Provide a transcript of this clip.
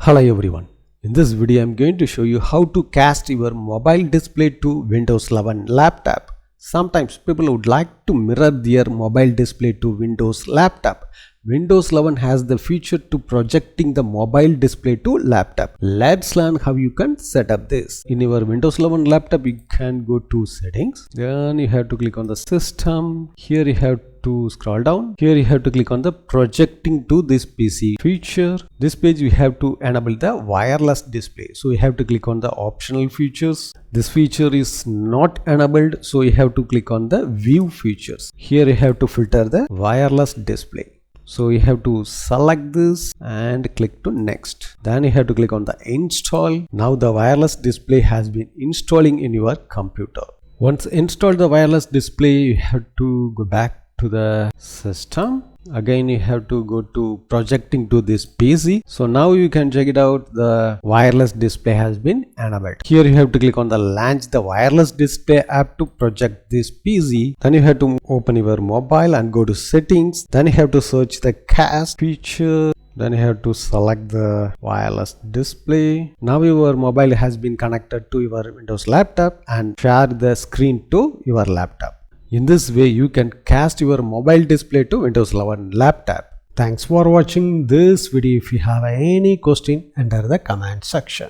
Hello everyone. In this video I am going to show you how to cast your mobile display to Windows 11 laptop. Sometimes people would like to mirror their mobile display to Windows laptop. Windows 11 has the feature to projecting the mobile display to laptop. Let's learn how you can set up this. In your Windows 11 laptop you can go to settings. Then you have to click on the system. Here you have to scroll down. Here you have to click on the projecting to this PC feature. This page we have to enable the wireless display. So we have to click on the optional features. This feature is not enabled, so you have to click on the view features. Here you have to filter the wireless display. So you have to select this and click to next. Then you have to click on the install. Now the wireless display has been installing in your computer. Once installed the wireless display, you have to go back to the system. Again you have to go to projecting to this PC. So now you can check it out. The wireless display has been enabled. Here you have to click on the launch the wireless display app to project this PC. Then you have to open your mobile and go to settings. Then you have to search the cast feature. Then you have to select the wireless display. Now your mobile has been connected to your Windows laptop and share the screen to your laptop. In this way, you can cast your mobile display to Windows 11 laptop. Thanks for watching this video. If you have any question, enter the comment section.